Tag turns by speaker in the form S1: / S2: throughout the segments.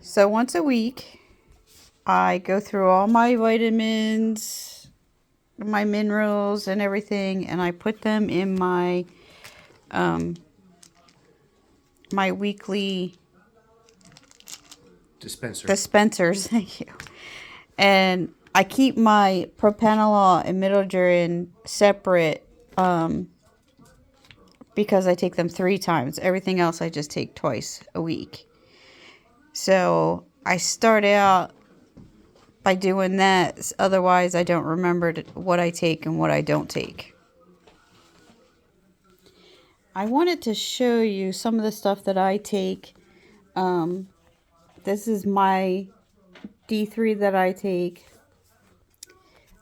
S1: So once a week, I go through all my vitamins, my minerals, and everything, and I put them in um, my weekly
S2: Dispenser.
S1: dispensers. Thank you. And I keep my propanolol and midodrine separate because I take them 3 times. Everything else I just take twice a week. So I start out by doing that. Otherwise, I don't remember what I take and what I don't take. I wanted to show you some of the stuff that I take. This is my D3 that I take.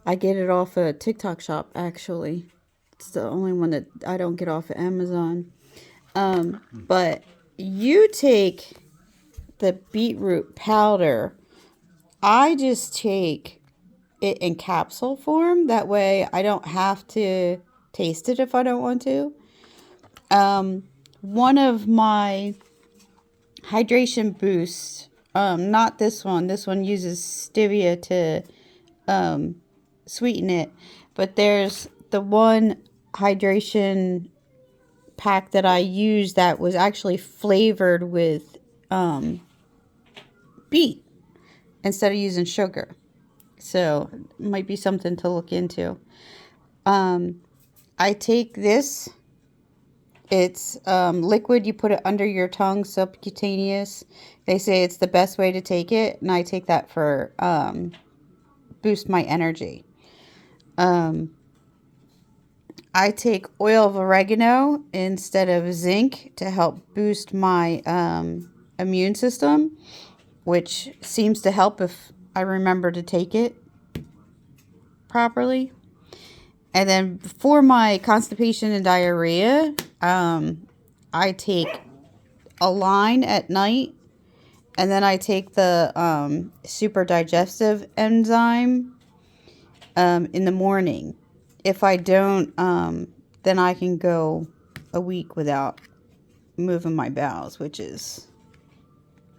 S1: I get it off a TikTok shop, actually. It's the only one that I don't get off of Amazon. But you take the beetroot powder. I just take it in capsule form. That way I don't have to taste it if I don't want to. One of my hydration boosts, not this one. This one uses stevia to sweeten it. But there's the one hydration pack that I used that was actually flavored with beet instead of using sugar. So it might be something to look into. I take this. It's liquid. You put it under your tongue, subcutaneous. They say it's the best way to take it, and I take that for boost my energy. I take oil of oregano instead of zinc to help boost my immune system, which seems to help if I remember to take it properly. And then for my constipation and diarrhea, I take a line at night, and then I take the super digestive enzyme in the morning. If I don't, then I can go a week without moving my bowels, which is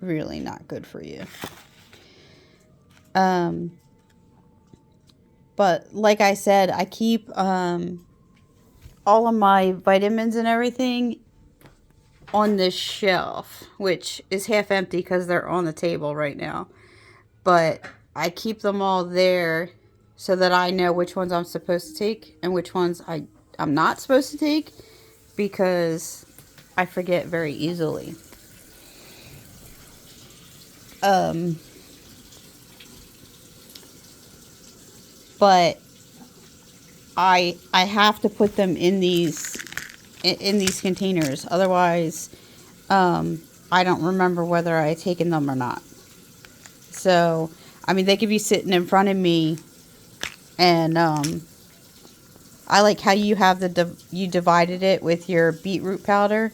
S1: really not good for you. But like I said, I keep all of my vitamins and everything on this shelf, which is half empty because they're on the table right now. But I keep them all there so that I know which ones I'm supposed to take and which ones I'm not supposed to take, because I forget very easily. But I have to put them in these containers. Otherwise, I don't remember whether I taken them or not. So, I mean, they could be sitting in front of me, and I like how you have you divided it with your beetroot powder,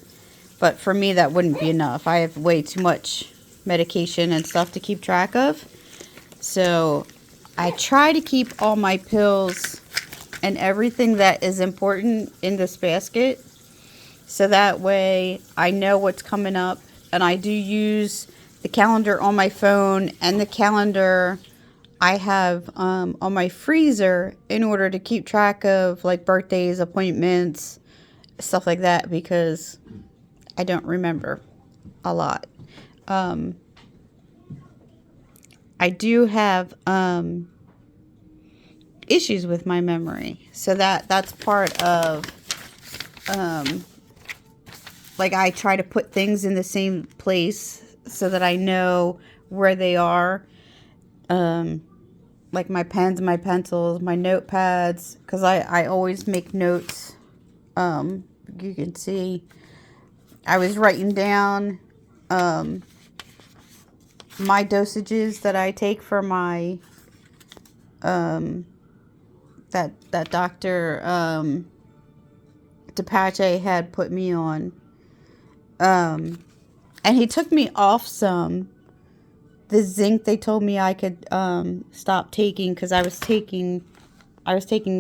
S1: but for me that wouldn't be enough. I have way too much medication and stuff to keep track of. So, I try to keep all my pills and everything that is important in this basket, so that way I know what's coming up. And I do use the calendar on my phone and the calendar I have on my freezer in order to keep track of like birthdays, appointments, stuff like that, because I don't remember a lot. I do have issues with my memory, so that's part of like I try to put things in the same place so that I know where they are. Like my pens, my pencils, my notepads, because I always make notes. You can see I was writing down my dosages that I take for my that Dr. DePache had put me on. And he took me off some. The zinc they told me I could stop taking because I was taking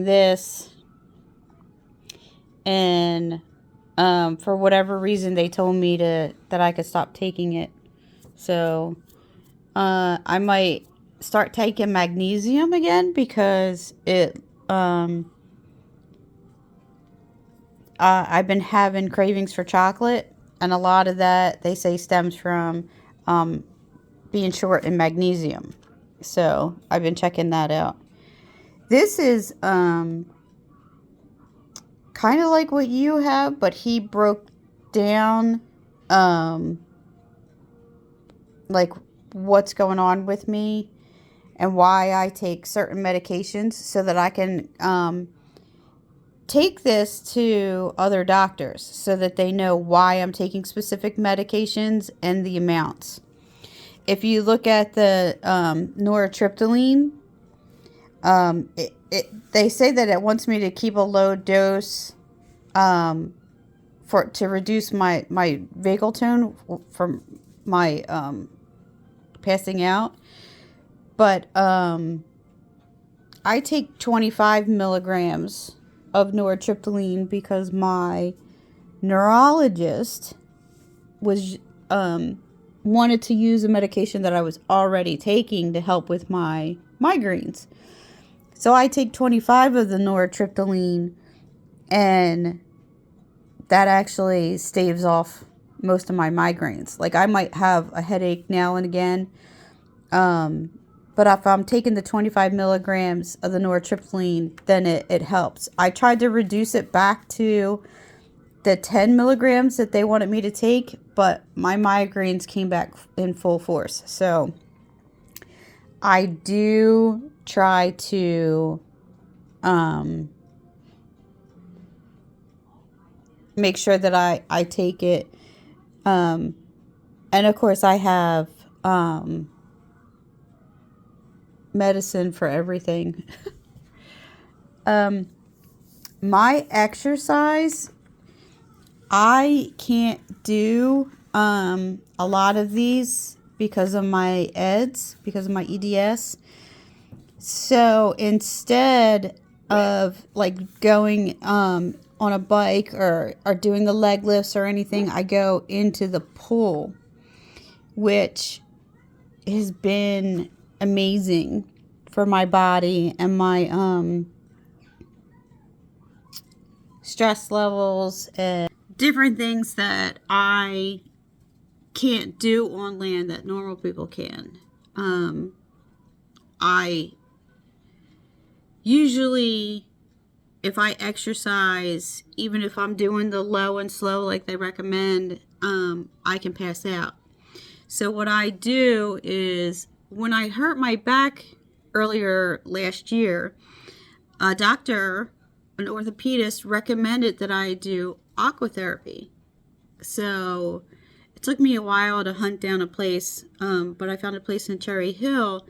S1: this, and for whatever reason they told me that I could stop taking it. So I might start taking magnesium again because I've been having cravings for chocolate, and a lot of that they say stems from being short in magnesium. So I've been checking that out. This is kind of like what you have, but he broke down like what's going on with me and why I take certain medications so that I can take this to other doctors so that they know why I'm taking specific medications and the amounts. If you look at the nortriptyline, they say that it wants me to keep a low dose to reduce my vagal tone from my passing out. But I take 25 milligrams of nortriptyline because my neurologist was wanted to use a medication that I was already taking to help with my migraines. So I take 25 of the nortriptyline, and that actually staves off most of my migraines. Like, I might have a headache now and again, but if I'm taking the 25 milligrams of the nortriptyline, then it helps. I tried to reduce it back to the 10 milligrams that they wanted me to take, but my migraines came back in full force. So I do try to make sure that I take it. And of course I have medicine for everything. My exercise, I can't do a lot of these because of my because of my EDS. So instead of like going on a bike or doing the leg lifts or anything, I go into the pool, which has been amazing for my body and my stress levels and different things that I can't do on land that normal people can. I usually, if I exercise, even if I'm doing the low and slow like they recommend, I can pass out. So what I do is, when I hurt my back earlier last year, a doctor, an orthopedist, recommended that I do aquatherapy. So it took me a while to hunt down a place, but I found a place in Cherry Hill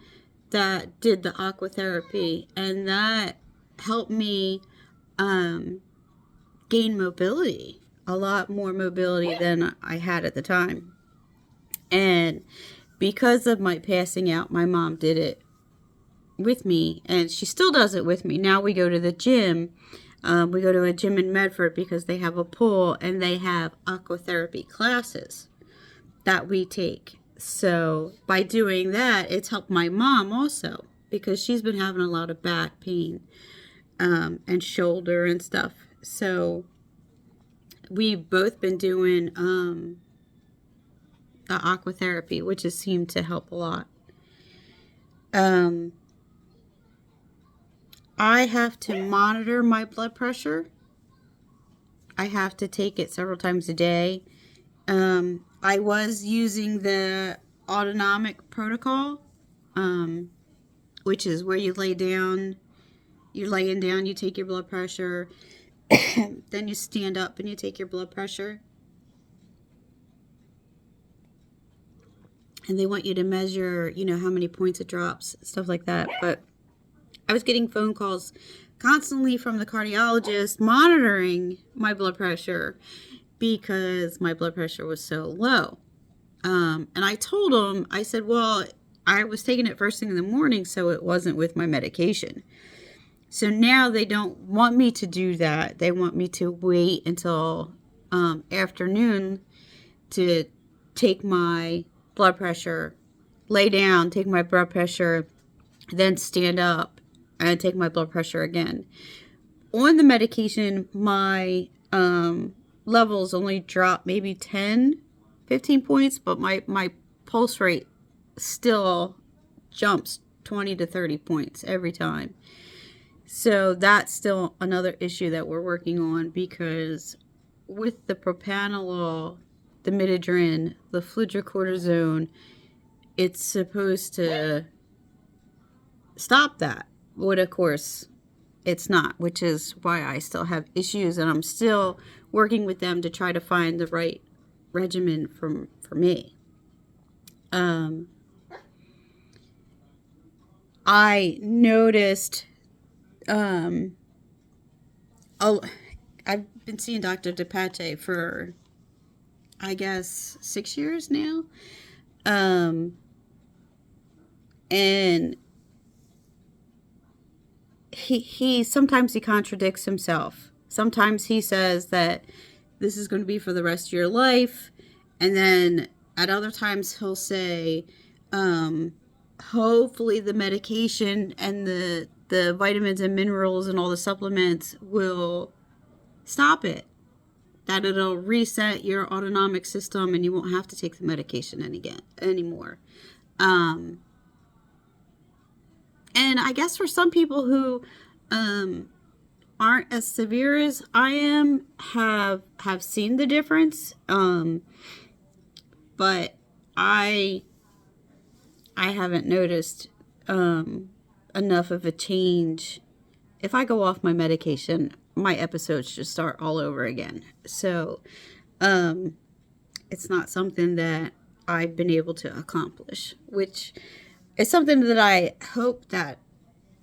S1: that did the aquatherapy, and that helped me gain mobility, a lot more mobility than I had at the time. And because of my passing out, my mom did it with me, and she still does it with me. Now we go to the gym. We go to a gym in Medford because they have a pool and they have aquatherapy classes that we take. So by doing that, it's helped my mom also, because she's been having a lot of back pain and shoulder and stuff. So we've both been doing the aquatherapy, which has seemed to help a lot. I have to monitor my blood pressure. I have to take it several times a day. I was using the autonomic protocol, which is where you lay down, you're laying down, you take your blood pressure, then you stand up and you take your blood pressure. And they want you to measure, how many points it drops, stuff like that. But I was getting phone calls constantly from the cardiologist monitoring my blood pressure because my blood pressure was so low. And I told him, I said, well, I was taking it first thing in the morning, so it wasn't with my medication. So now they don't want me to do that. They want me to wait until afternoon to take my blood pressure lay down, take my blood pressure, then stand up and take my blood pressure again. On the medication, my levels only drop maybe 10, 15 points, but my pulse rate still jumps 20 to 30 points every time. So that's still another issue that we're working on, because with the propranolol, the midodrine, the fludrocortisone, it's supposed to stop that. But of course, it's not, which is why I still have issues, and I'm still working with them to try to find the right regimen for me. I noticed, oh, I've been seeing Dr. P.O.T.S for, I guess, 6 years now. And he sometimes he contradicts himself. Sometimes he says that this is going to be for the rest of your life, and then at other times he'll say, hopefully the medication and the vitamins and minerals and all the supplements will stop it, that it'll reset your autonomic system and you won't have to take the medication anymore. And I guess for some people who aren't as severe as I am, have seen the difference. But I haven't noticed enough of a change. If I go off my medication, my episodes just start all over again. So it's not something that I've been able to accomplish, which is something that I hope that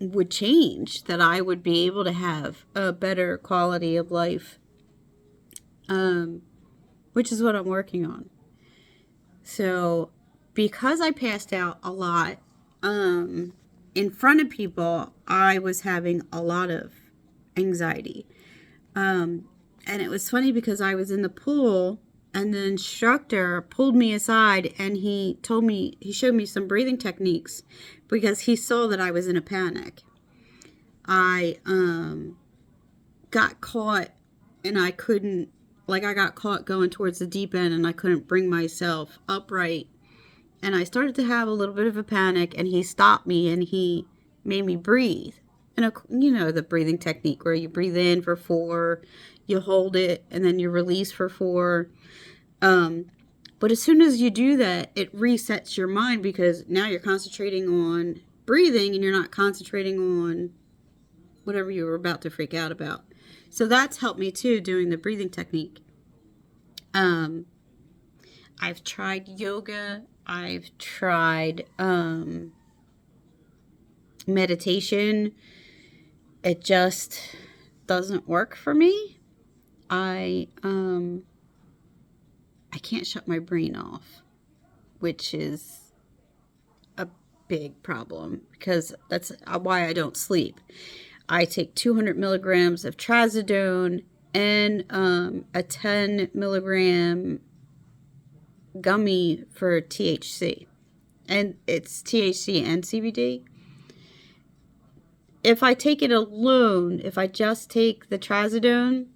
S1: would change, that I would be able to have a better quality of life, which is what I'm working on. So because I passed out a lot in front of people, I was having a lot of anxiety. And it was funny because I was in the pool, and the instructor pulled me aside and he showed me some breathing techniques because he saw that I was in a panic. I got caught, and I got caught going towards the deep end, and I couldn't bring myself upright. And I started to have a little bit of a panic, and he stopped me and he made me breathe. And you know the breathing technique where you breathe in for 4, you hold it, and then you release for 4. But as soon as you do that, it resets your mind, because now you're concentrating on breathing and you're not concentrating on whatever you were about to freak out about. So that's helped me too, doing the breathing technique. I've tried yoga. I've tried meditation. It just doesn't work for me. I can't shut my brain off, which is a big problem, because that's why I don't sleep. I take 200 milligrams of trazodone and a 10 milligram gummy for THC. And it's THC and CBD. If I take it alone, if I just take the trazodone,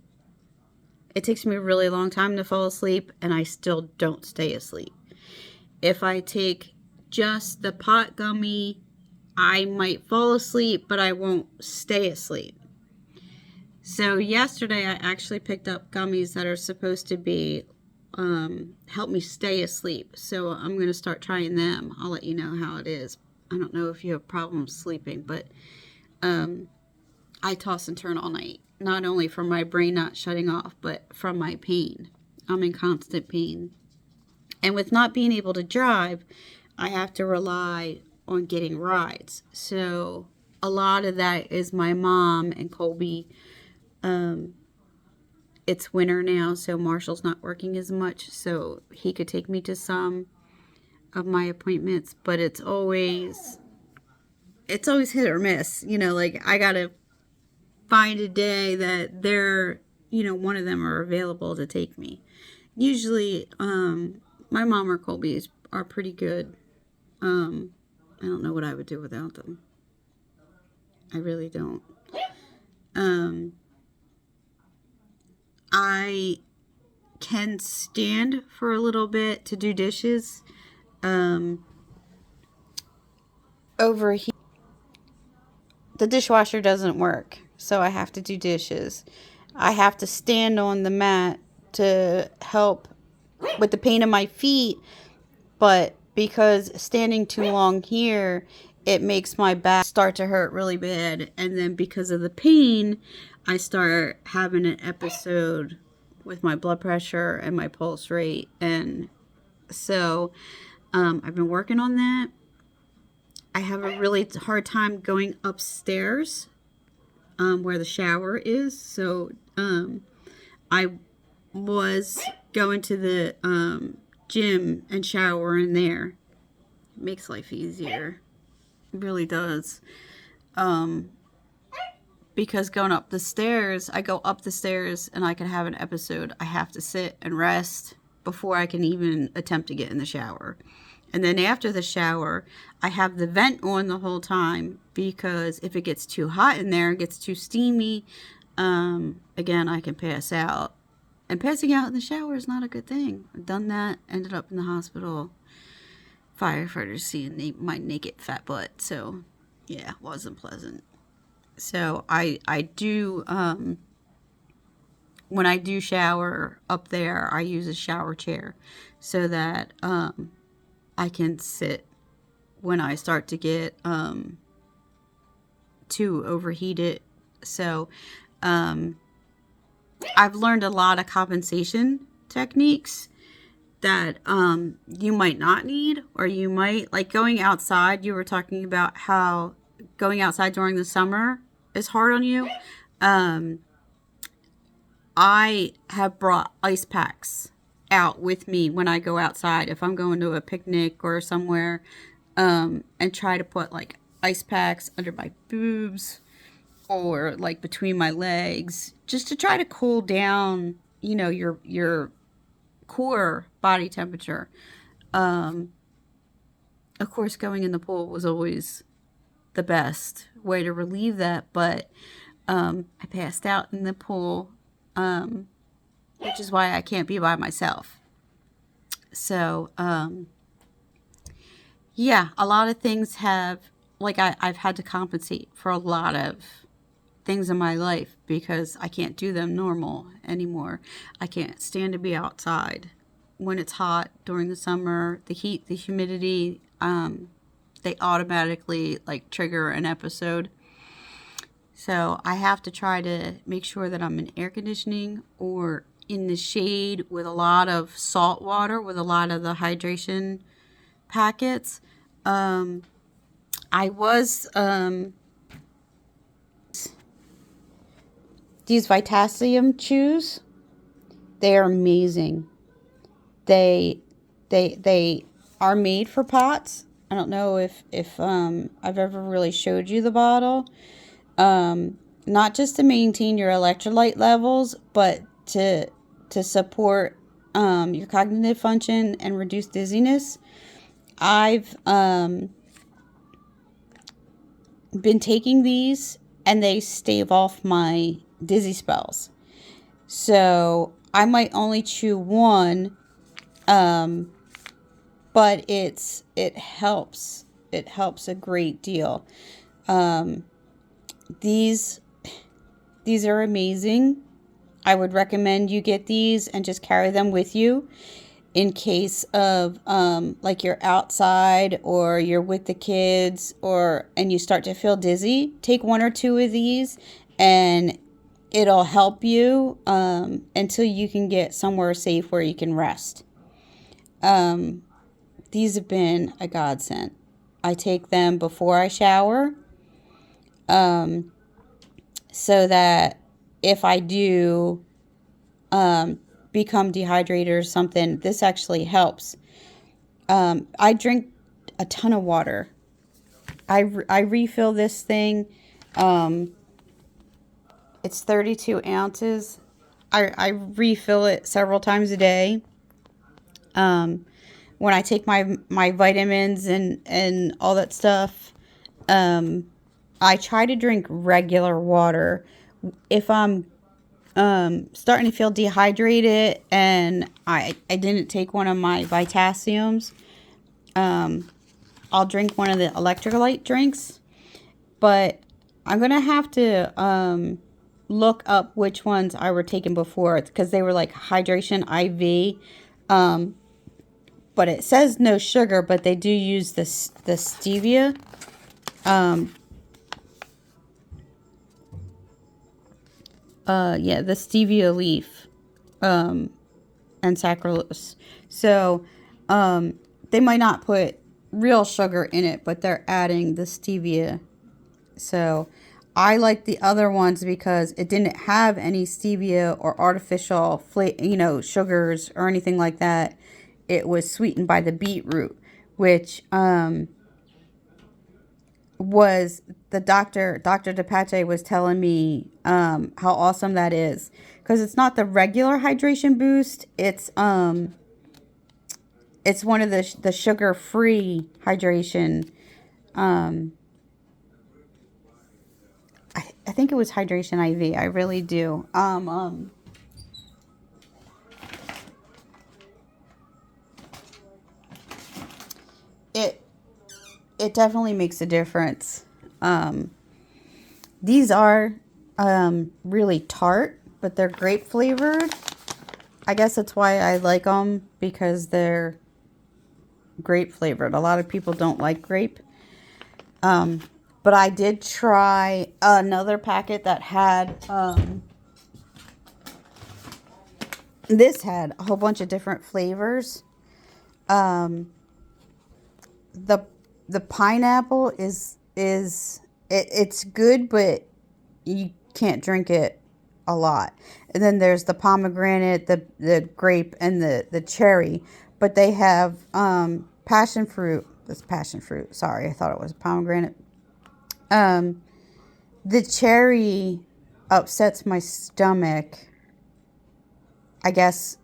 S1: it takes me a really long time to fall asleep, and I still don't stay asleep. If I take just the pot gummy, I might fall asleep, but I won't stay asleep. So yesterday I actually picked up gummies that are supposed to be help me stay asleep. So I'm going to start trying them. I'll let you know how it is. I don't know if you have problems sleeping, but I toss and turn all night. Not only from my brain not shutting off, but from my pain. I'm in constant pain. And with not being able to drive, I have to rely on getting rides. So a lot of that is my mom and Colby. It's winter now, so Marshall's not working as much, so he could take me to some of my appointments, but it's always hit or miss. You know, like I gotta find a day that they're, one of them are available to take me. Usually, my mom or Colby are pretty good I don't know what I would do without them. I really don't. Um, I can stand for a little bit to do dishes. Um, over here, the dishwasher doesn't work, so I have to do dishes. I have to stand on the mat to help with the pain in my feet, but because standing too long here, it makes my back start to hurt really bad. And then because of the pain, I start having an episode with my blood pressure and my pulse rate. And so I've been working on that. I have a really hard time going upstairs where the shower is. So I was going to the gym and shower in there. It makes life easier. It really does. Because going up the stairs, I go up the stairs and I can have an episode. I have to sit and rest before I can even attempt to get in the shower. And then after the shower, I have the vent on the whole time because if it gets too hot in there, it gets too steamy, again, I can pass out. And passing out in the shower is not a good thing. I've done that, ended up in the hospital. Firefighters seeing my naked fat butt. So, yeah, wasn't pleasant. So I do, when I do shower up there, I use a shower chair so that I can sit when I start to get too overheated. So I've learned a lot of compensation techniques that you might not need, or you might, like going outside. You were talking about how going outside during the summer is hard on you. I have brought ice packs out with me when I go outside if I'm going to a picnic or somewhere, and try to put like ice packs under my boobs or like between my legs just to try to cool down, your core body temperature. Of course, going in the pool was always the best way to relieve that, but I passed out in the pool, which is why I can't be by myself. So, yeah, a lot of things have, like, I've had to compensate for a lot of things in my life because I can't do them normal anymore. I can't stand to be outside when it's hot during the summer. The heat, the humidity, they automatically like trigger an episode. So I have to try to make sure that I'm in air conditioning or in the shade with a lot of salt water, with a lot of the hydration packets. I was these Vitasium chews. They are amazing. They are made for POTS. I don't know if I've ever really showed you the bottle. Not just to maintain your electrolyte levels, but to support your cognitive function and reduce dizziness. I've been taking these and they stave off my dizzy spells. So I might only chew one, but it helps. It helps a great deal. These are amazing. I would recommend you get these and just carry them with you in case of like you're outside or you're with the kids and you start to feel dizzy. Take one or two of these and it'll help you until you can get somewhere safe where you can rest. These have been a godsend. I take them before I shower, so that if I do become dehydrated or something, this actually helps. I drink a ton of water. I refill this thing. It's 32 ounces. I refill it several times a day. when I take my vitamins and all that stuff, I try to drink regular water. If I'm starting to feel dehydrated and I didn't take one of my Vitasiums, I'll drink one of the electrolyte drinks. But I'm going to have to look up which ones I were taking before, because they were like hydration IV. But it says no sugar, but they do use the stevia. Yeah, the stevia leaf, and saccharose. So, they might not put real sugar in it, but they're adding the stevia. So, I like the other ones because it didn't have any stevia or artificial sugars or anything like that. It was sweetened by the beetroot, which was the Dr. DePache was telling me how awesome that is, because it's not the regular hydration boost. It's one of the sugar free hydration. I think it was hydration IV. I really do. It it definitely makes a difference. These are really tart, but they're grape flavored. I guess that's why I like them, because they're grape flavored. A lot of people don't like grape. But I did try another packet that had, this had a whole bunch of different flavors. The pineapple it's good, but you can't drink it a lot. And then there's the pomegranate, the grape, and the cherry. But they have passion fruit. This passion fruit. Sorry, I thought it was pomegranate. The cherry upsets my stomach, I guess,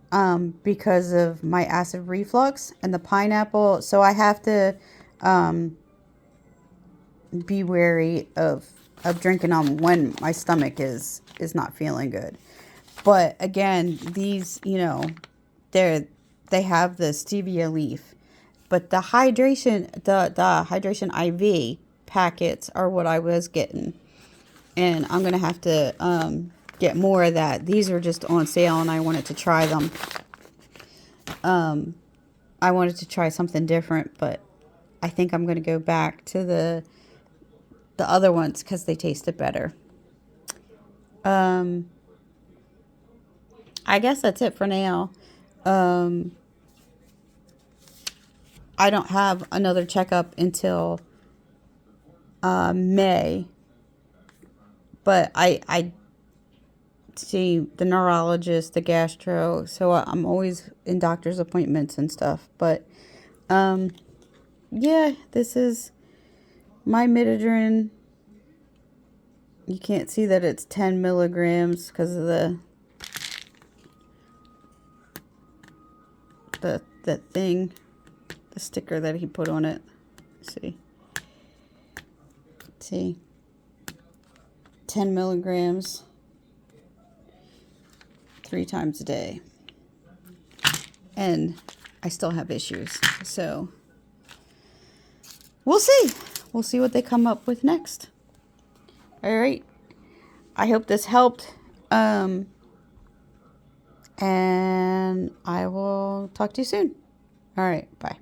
S1: because of my acid reflux, and the pineapple. So I have to be wary of drinking them when my stomach is not feeling good. But again, these, they have the stevia leaf, but the hydration IV packets are what I was getting, and I'm gonna have to get more of that. These are just on sale, and I wanted to try them. I wanted to try something different, but I think I'm gonna go back to the other ones because they tasted better. I guess that's it for now. I don't have another checkup until May, but I see the neurologist, the gastro, so I'm always in doctor's appointments and stuff. But yeah, this is my Midodrine. You can't see that it's 10 milligrams because of the thing, the sticker that he put on it. See, 10 milligrams 3 times a day, and I still have issues, so we'll see what they come up with next. All right, I hope this helped, and I will talk to you soon. All right, bye.